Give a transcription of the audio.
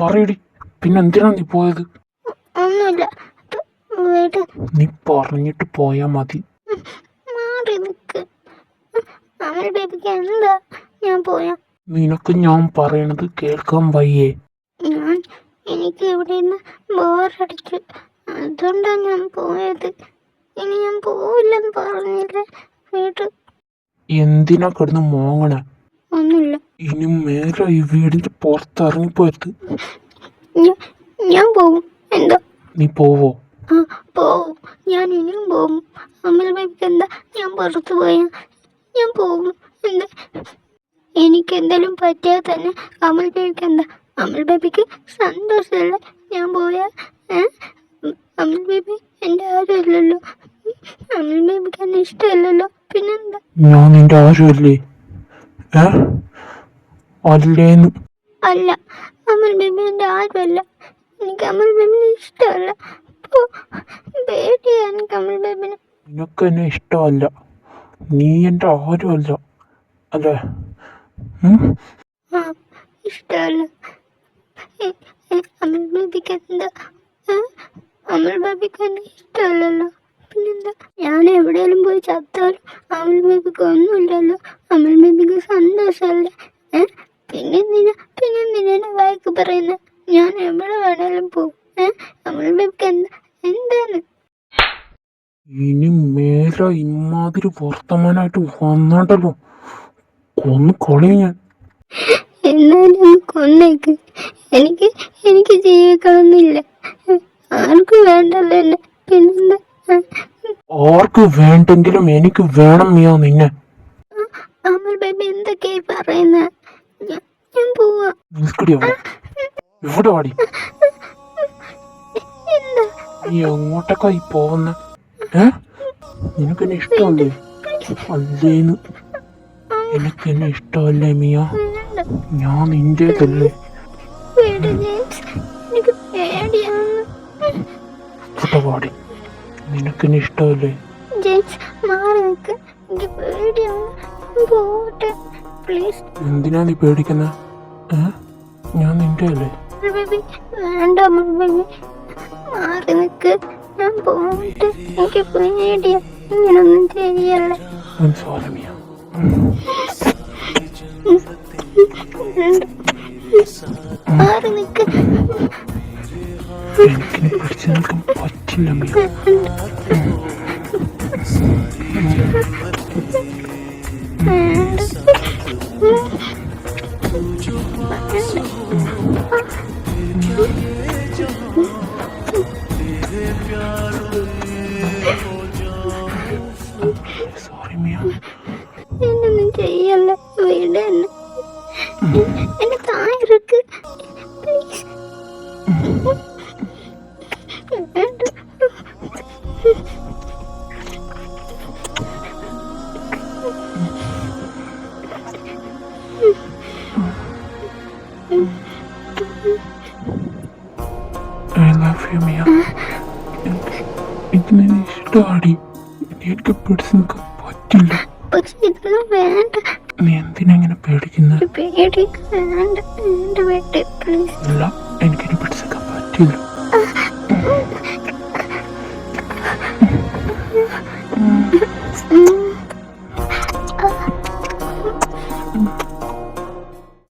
പറയടി, പിന്നെന്തിനാ നീ പോയത്? ഒന്നുമില്ല. നീ പറഞ്ഞിട്ട് പോയാ മതി. മാറി നിക്ക്. അമൽ ബേബിക്ക് എന്താ ഞാൻ പോയാ? നിനക്ക് ഞാൻ പറയണത് കേൾക്കാൻ വയ്യേ? എനിക്ക് ഇവിടെ നിന്ന് ബോറടിച്ചു, അതുകൊണ്ടാ ഞാൻ പോയത്. ഇനി ഞാൻ പോവില്ലെന്ന് പറഞ്ഞില്ലേ വീട്ടിൽ. എന്തിനാ കിടന്ന് മോങ്ങണേ? ഒന്നുമില്ല. ഇനി മേലെ ഈ വീടിന്റെ പുറത്തിറങ്ങിപ്പോയത്. ഞാൻ പോവും. എന്താ? നീ പോവോ? പോവും. ഞാൻ ഇനിയും പോവും. അമൽ ബേബിക്ക് എന്താ ഞാൻ പുറത്തു പോയാ? ഞാൻ പോവും. എന്താ? എനിക്ക് എന്തെങ്കിലും പറ്റിയാൽ തന്നെ അമൽ ബേബിക്ക് എന്താ? അമൽ ബേബിക്ക് സന്തോഷമല്ലേ ഞാൻ പോയാ? അമൽ ബേബി എൻ്റെ ആരുമല്ലല്ലോ. അമൽ ബേബിക്ക് എന്നെ ഇഷ്ടമല്ലല്ലോ, പിന്നെന്താ? ഞാൻ നിന്റെ ആരുമല്ലേ? അല്ലേന്ന്? അല്ല, അമൽ ബേബി എൻ്റെ ആരുമല്ല. എനിക്ക് അമൽ ബേബിനെ ഇഷ്ടമല്ല. പേടിയാ എനിക്ക് അമൽ ബേബിനെ. നിനക്ക് എന്നെ ഇഷ്ടമല്ല, നീ എൻ്റെ ആരുമല്ല അല്ലേ? ഇഷ്ടമല്ല. അമൽ ബേബിക്ക് എന്താ? അമൽ ബേബിക്ക് എന്നെ ഇഷ്ടമല്ലല്ലോ, പിന്നെന്താ? ഞാൻ എവിടെയെങ്കിലും പോയി ചത്താലും അമൽ ബേബിക്ക് ഒന്നുമില്ലല്ലോ. അമൽ ബേബിക്ക് സന്തോഷമല്ലേ? പിന്നെന്തിനാ എന്നെ വായിക്ക് പറയുന്നത്? ഞാൻ എവിടെ വേണേലും പോവും. അമൽ ബേബിക്ക് എന്താണ്? ഇനി മേലെ ഇമാതിരി വർത്തമാനായിട്ട് വന്നാണ്ടല്ലോ കൊന്നു കളയും ഞാൻ. എന്നാലും കൊന്നേക്ക്. എനിക്ക് ജീവിക്കണമെന്നില്ല. ആർക്കും വേണ്ടല്ലോ എന്നെ, പിന്നെന്താ? ആർക്ക് വേണ്ടെങ്കിലും എനിക്ക് വേണം മിയാ നിന്നെ. അമൽ ബേബി എന്തൊക്കെയായി പറയുന്നത്? ഞാൻ പോവാ. നിൽക്കടി അവിടെ. എവിടെ വാടി? നീ എങ്ങോട്ടൊക്കെയായി പോകുന്ന? നിനക്കെന്നെ ഇഷ്ടമല്ലേ? അല്ലേന്ന്? എനിക്കെന്നെ ഇഷ്ടമല്ലേ മിയ? ഞാൻ നിന്റേതല്ലേ? വാടി, നിനക്കെന്നെ ഇഷ്ടമല്ലേ? എന്തിനാ നീ പേടിക്കുന്ന? ഞാൻ നിന്റെ അല്ലേ? വേണ്ട അമൽ ബേബി, മാറി നിക്ക്. ഞാൻ പോയിട്ട് എനിക്ക് പേടിയാ. ഇങ്ങനൊന്നും ചെയ്യല്ലേ. മാറി നിക്ക്. എനിക്കിനെ പിടിച്ചു നിൽക്കാൻ പറ്റില്ല മിയ. സോറി മിയ. എന്നൊന്നും ചെയ്യല്ല. വീട് എന്നെ താഴെക്ക് please. I love you Mia. എനിക്ക് നിന്നെ ഇഷ്ടമാടി. എനിക്ക് പിടിച്ചു നിൽക്കാൻ പറ്റില്ല. പക്ഷെ ഇതൊന്നും വേണ്ട. നീ എന്തിനാ ഇങ്ങനെ പേടിക്കുന്നത്? പേടി വേണ്ട. എൻ്റെ വീട്ടിൽ പ്ലീസ്. ഇല്ല, എനിക്കിനി പിടിച്ചു നിൽക്കാൻ പറ്റില്ല.